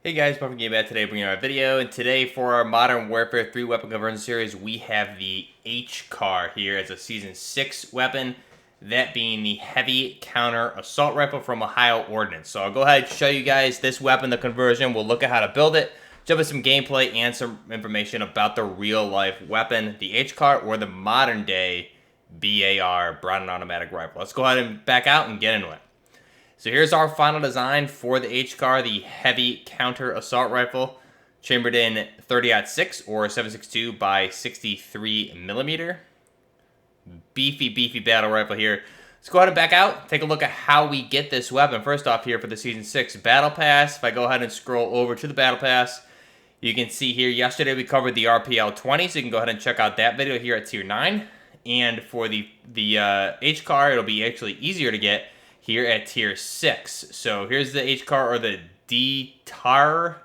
Hey guys, Buffett Game Back today bringing you our video, and today for our Modern Warfare 3 weapon conversion series, we have the HCAR here as a Season 6 weapon, that being the Heavy Counter Assault Rifle from Ohio Ordnance. So I'll go ahead and show you guys this weapon, the conversion. We'll look at how to build it, jump into some gameplay, and some information about the real-life weapon, the HCAR, or the modern-day BAR, Broad and Automatic Rifle. Let's go ahead and back out and get into it. So here's our final design for the HCAR, the Heavy Counter Assault Rifle, chambered in 30-06 or 7.62 by 63 millimeter. Beefy battle rifle here. Let's go ahead and back out, take a look at how we get this weapon. First off here for the Season 6 Battle Pass, if I go ahead and scroll over to the Battle Pass, you can see here yesterday we covered the RPL 20, so you can go ahead and check out that video here at Tier 9. And for the HCAR, it'll be actually easier to get here at Tier 6. So here's the HCAR, or the DTIR,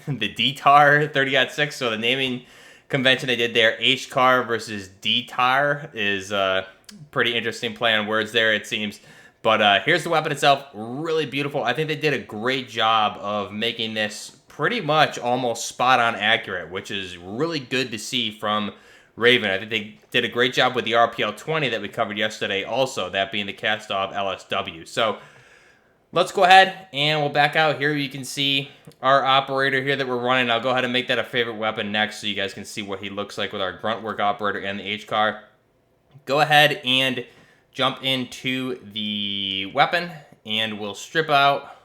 the DTIR 30-06. So the naming convention they did there, HCAR versus DTIR, is pretty interesting play on words there, it seems. But here's the weapon itself, really beautiful. I think they did a great job of making this pretty much almost spot-on accurate, which is really good to see from Raven. I think they did a great job with the RPL 20 that we covered yesterday also, that being the cast-off LSW. So let's go ahead and we'll back out. Here you can see our operator here that we're running. I'll go ahead and make that a favorite weapon next so you guys can see what he looks like with our grunt work operator and the HCAR. Go ahead and jump into the weapon and we'll strip out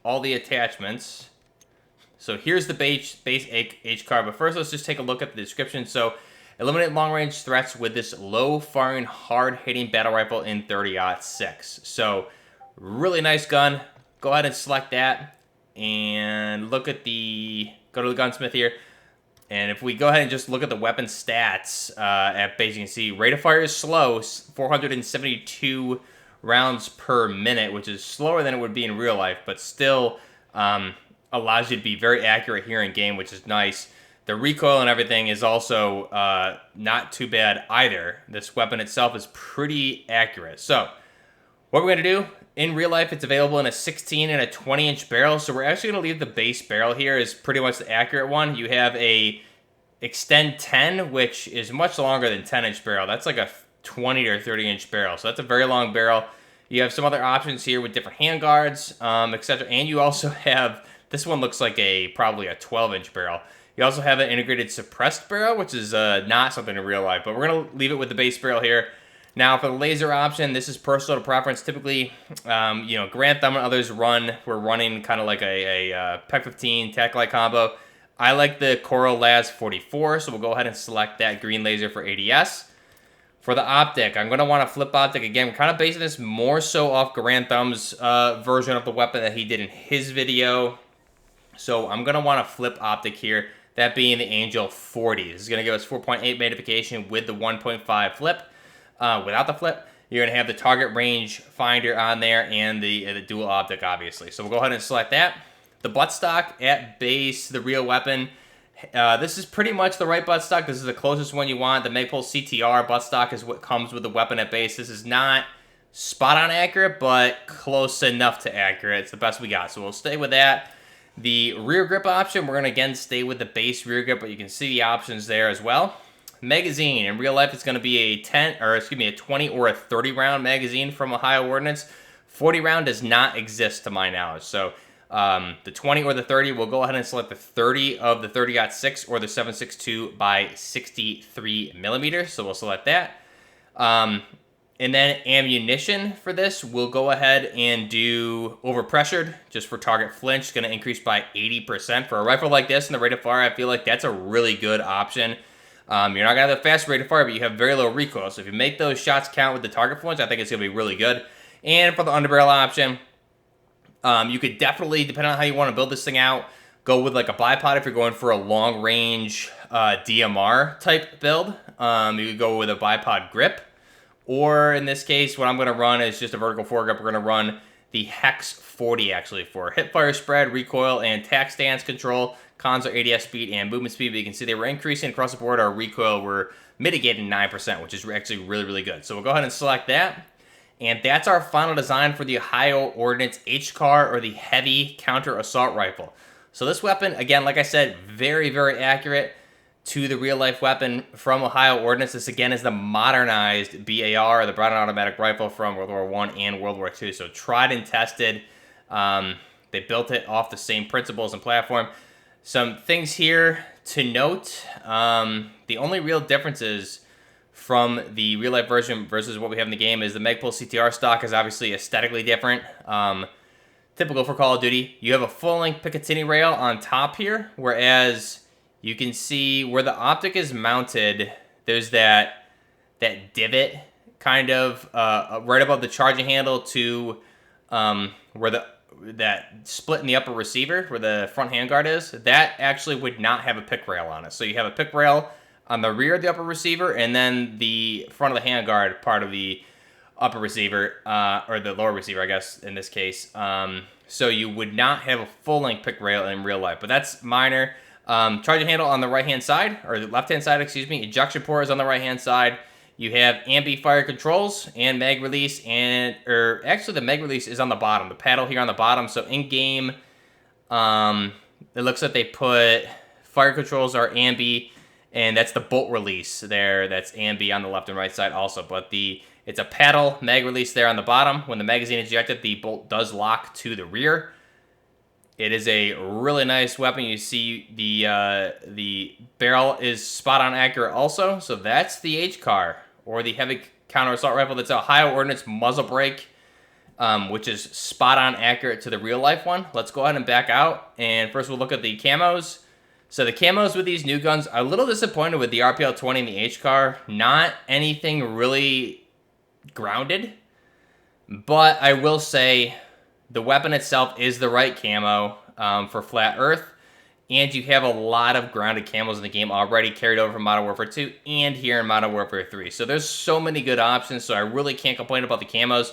all the attachments. So here's the base HCAR, but first let's just take a look at the description. So eliminate long-range threats with this low-firing, hard-hitting battle rifle in 30-06. So, really nice gun. Go ahead and select that. And look at the... Go to the gunsmith here. And if we go ahead and just look at the weapon stats at base, you can see rate of fire is slow, 472 rounds per minute, which is slower than it would be in real life, but still allows you to be very accurate here in game, which is nice. The recoil and everything is also not too bad either. This weapon itself is pretty accurate. So, what we're going to do, in real life, it's available in a 16 and a 20-inch barrel. So, we're actually going to leave the base barrel here as pretty much the accurate one. You have a Extend 10, which is much longer than 10-inch barrel. That's like a 20 or 30-inch barrel. So, that's a very long barrel. You have some other options here with different handguards, etc. And you also have, this one looks like probably a 12-inch barrel. You also have an integrated suppressed barrel, which is not something in real life, but we're going to leave it with the base barrel here. Now, for the laser option, this is personal to preference. Typically, Grant Thumb and others we're running kind of like a PEC 15 TAC-like combo. I like the Coral Las 44, so we'll go ahead and select that green laser for ADS. For the optic, I'm going to want a flip optic. Again, we're kind of basing this more so off Grant Thumb's version of the weapon that he did in his video. So I'm going to want a flip optic here. That being the Angel 40. This is going to give us 4.8 magnification with the 1.5 flip. Without the flip, you're going to have the target range finder on there and the dual optic, obviously. So we'll go ahead and select that. The buttstock at base, the real weapon. This is pretty much the right buttstock. This is the closest one you want. The MWIII CTR buttstock is what comes with the weapon at base. This is not spot-on accurate, but close enough to accurate. It's the best we got. So we'll stay with that. The rear grip option, we're going to again stay with the base rear grip, but you can see the options there as well. Magazine, in real life it's going to be a 20 or a 30 round magazine from Ohio Ordnance. 40 round does not exist to my knowledge. So the 20 or the 30, we'll go ahead and select the 30 of the 30-06 or the 7.62 by 63 millimeters. So we'll select that. And then ammunition for this, we'll go ahead and do overpressured, just for target flinch. It's going to increase by 80%. For a rifle like this and the rate of fire, I feel like that's a really good option. You're not going to have the fast rate of fire, but you have very low recoil. So if you make those shots count with the target flinch, I think it's going to be really good. And for the underbarrel option, you could definitely, depending on how you want to build this thing out, go with like a bipod if you're going for a long-range DMR type build. You could go with a bipod grip. Or in this case, what I'm going to run is just a vertical foregrip. We're going to run the Hex 40 actually for hip fire spread, recoil, and tack stance control. Cons are ADS speed and movement speed, but you can see they were increasing across the board. Our recoil were mitigating 9%, which is actually really, really good. So we'll go ahead and select that. And that's our final design for the Ohio Ordnance HCAR, or the Heavy Counter Assault Rifle. So this weapon, again, like I said, very, very accurate to the real-life weapon from Ohio Ordnance. This, again, is the modernized BAR, the Brown Automatic Rifle from World War I and World War II. So tried and tested. They built it off the same principles and platform. Some things here to note. The only real differences from the real-life version versus what we have in the game is the MWIII CTR stock is obviously aesthetically different. Typical for Call of Duty. You have a full-length Picatinny rail on top here, whereas you can see where the optic is mounted, there's that divot kind of right above the charging handle to where that split in the upper receiver where the front handguard is. That actually would not have a pick rail on it. So you have a pick rail on the rear of the upper receiver, and then the front of the handguard part of the upper receiver, or the lower receiver, I guess, in this case. So you would not have a full-length pick rail in real life, but that's minor. Charging handle on the right-hand side, or the left-hand side, excuse me. Ejection port is on the right-hand side. You have ambi fire controls and mag release, or actually the mag release is on the bottom. The paddle here on the bottom. So in-game, it looks like they put fire controls are ambi, and that's the bolt release there. That's ambi on the left and right side also, but it's a paddle mag release there on the bottom. When the magazine is ejected, the bolt does lock to the rear. It is a really nice weapon. You see the barrel is spot on accurate also. So that's the HCAR, or the heavy counter assault rifle. That's a Ohio Ordnance muzzle brake, which is spot on accurate to the real life one. Let's go ahead and back out, and first we'll look at the camos. So the camos with these new guns, I'm a little disappointed with the RPL-20 and the HCAR. Not anything really grounded, but I will say the weapon itself is the right camo for flat earth, and you have a lot of grounded camos in the game already carried over from Modern Warfare 2 and here in Modern Warfare 3. So there's so many good options, so I really can't complain about the camos.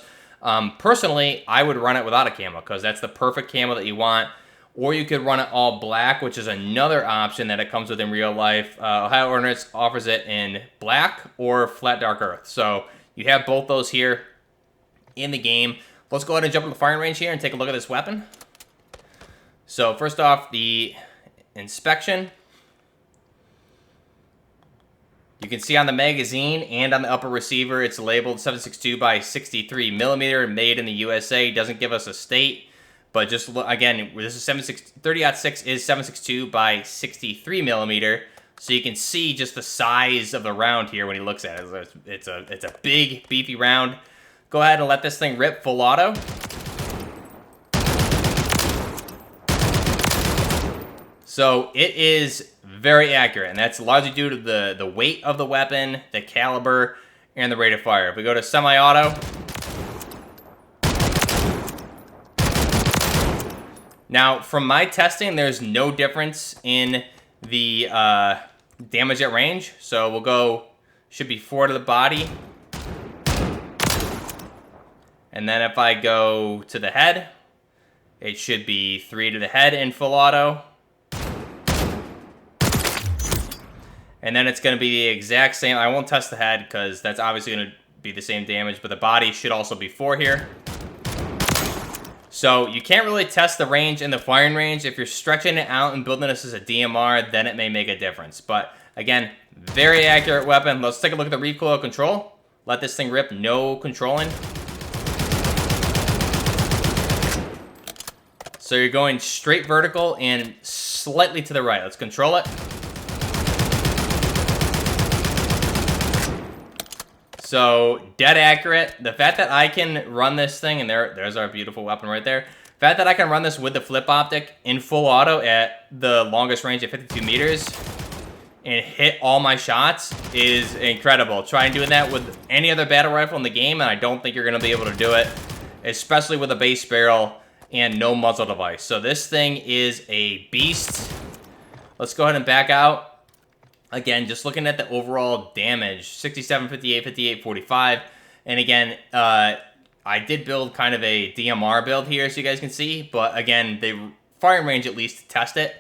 Personally, I would run it without a camo because that's the perfect camo that you want, or you could run it all black, which is another option that it comes with in real life. Ohio Ordnance offers it in black or flat dark earth. So you have both those here in the game. Let's go ahead and jump in the firing range here and take a look at this weapon. So first off, the inspection. You can see on the magazine and on the upper receiver, it's labeled 7.62 by 63 millimeter, made in the USA. It doesn't give us a state, but just look, again, this is 30-06 is 7.62 by 63 millimeter. So you can see just the size of the round here when he looks at it. It's a big, beefy round. Go ahead and let this thing rip full auto. So it is very accurate, and that's largely due to the weight of the weapon, the caliber, and the rate of fire. If we go to semi-auto, now from my testing, there's no difference in the damage at range. So we'll go, should be 4 to the body. And then if I go to the head, it should be 3 to the head in full auto. And then it's going to be the exact same. I won't test the head because that's obviously going to be the same damage, but the body should also be 4 here. So you can't really test the range and the firing range. If you're stretching it out and building this as a DMR, then it may make a difference. But again, very accurate weapon. Let's take a look at the recoil control. Let this thing rip, no controlling. So you're going straight vertical and slightly to the right. Let's control it. So dead accurate. The fact that I can run this thing, and there's our beautiful weapon right there. The fact that I can run this with the flip optic in full auto at the longest range of 52 meters and hit all my shots is incredible. Try doing that with any other battle rifle in the game, and I don't think you're going to be able to do it, especially with a base barrel and no muzzle device. So this thing is a beast. Let's go ahead and back out. Again, just looking at the overall damage, 67, 58, 58, 45. And again, I did build kind of a DMR build here, so you guys can see. But again, the firing range, at least to test it,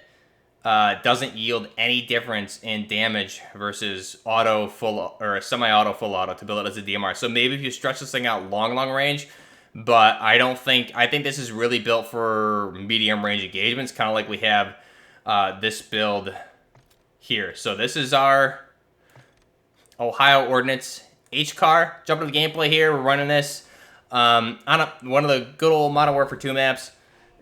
doesn't yield any difference in damage versus auto full or semi-auto full auto to build it as a DMR. So maybe if you stretch this thing out long range, but I think this is really built for medium range engagements, kind of like we have this build here. So this is our Ohio Ordnance HCAR. Jumping to the gameplay here, we're running this on one of the good old Modern Warfare 2 maps.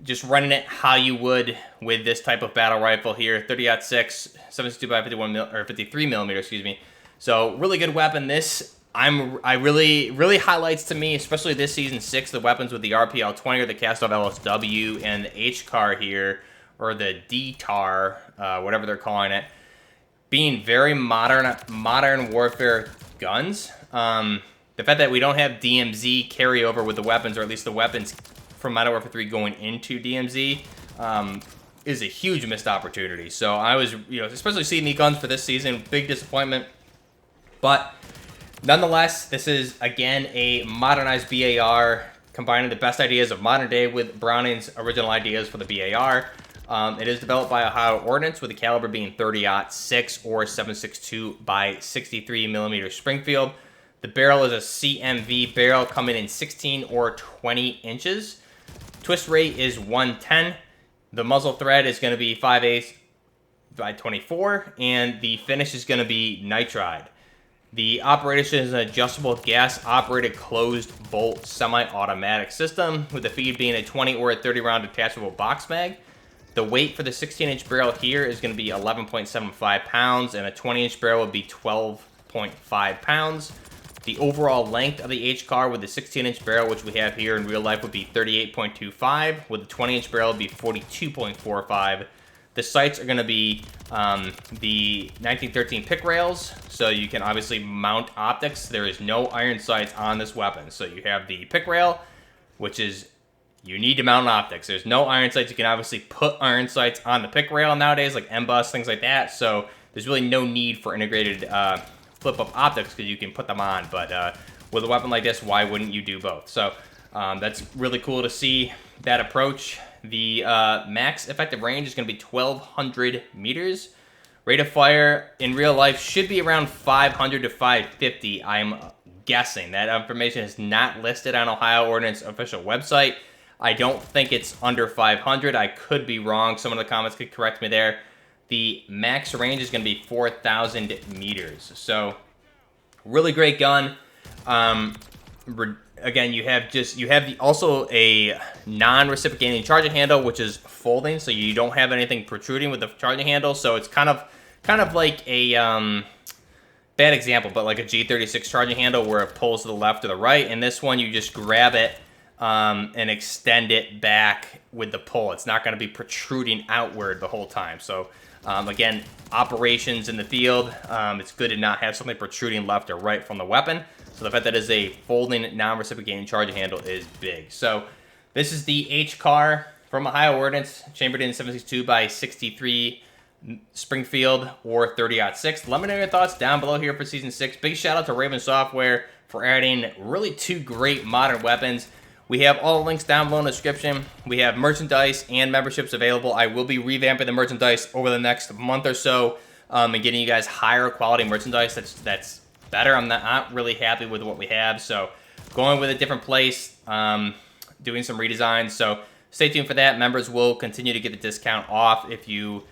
Just running it how you would with this type of battle rifle here, 30-06, 7.62 by 51 or 53 millimeter, excuse me. So really good weapon. This I really highlights to me, especially this season 6, the weapons with the RPL-20 or the cast-off LSW and the HCAR here, or the DTIR, whatever they're calling it, being very modern warfare guns. The fact that we don't have DMZ carryover with the weapons, or at least the weapons from Modern Warfare 3 going into DMZ, is a huge missed opportunity. So I was, especially seeing the guns for this season, big disappointment. But nonetheless, this is, again, a modernized BAR, combining the best ideas of modern day with Browning's original ideas for the BAR. It is developed by Ohio Ordnance, with the caliber being 30-06 or 7.62 by 63 millimeter Springfield. The barrel is a CMV barrel coming in 16 or 20 inches. Twist rate is 110. The muzzle thread is going to be 5/8 by 24, and the finish is going to be nitride. The operation is an adjustable gas-operated closed bolt semi-automatic system, with the feed being a 20 or a 30 round detachable box mag. The weight for the 16-inch barrel here is going to be 11.75 pounds, and a 20-inch barrel would be 12.5 pounds. The overall length of the HCAR with the 16-inch barrel, which we have here in real life, would be 38.25. With the 20-inch barrel, would be 42.45. The sights are going to be the 1913 pick rails, so you can obviously mount optics. There is no iron sights on this weapon. So you have the pick rail, which is, you need to mount optics. There's no iron sights. You can obviously put iron sights on the pick rail nowadays, like M-Bus, things like that. So there's really no need for integrated flip-up optics, because you can put them on. But with a weapon like this, why wouldn't you do both? So that's really cool to see that approach. The max effective range is going to be 1,200 meters. Rate of fire in real life should be around 500 to 550, I'm guessing. That information is not listed on Ohio Ordnance official website. I don't think it's under 500. I could be wrong. Someone in the comments could correct me there. The max range is going to be 4,000 meters. So, really great gun. Again, you have also a non-reciprocating charging handle, which is folding, so you don't have anything protruding with the charging handle. So it's kind of like a bad example, but like a G36 charging handle where it pulls to the left or the right. And this one, you just grab it and extend it back with the pull. It's not going to be protruding outward the whole time. So again, operations in the field, it's good to not have something protruding left or right from the weapon. So the fact that it is a folding, non-reciprocating charging handle is big. So this is the HCAR from Ohio Ordnance, chambered in 7.62 by 63 Springfield or 30-06. Let me know your thoughts down below here for Season 6. Big shout out to Raven Software for adding really 2 great modern weapons. We have all the links down below in the description. We have merchandise and memberships available. I will be revamping the merchandise over the next month or so and getting you guys higher quality merchandise that's better. I'm not really happy with what we have, so going with a different place, doing some redesigns. So stay tuned for that. Members will continue to get the discount off if you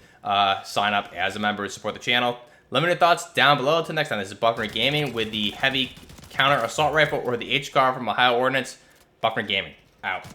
sign up as a member to support the channel. Let me know your thoughts down below. Until next time, this is Buckner Gaming with the heavy counter assault rifle, or the HCAR from Ohio Ordnance. Buckner Gaming out.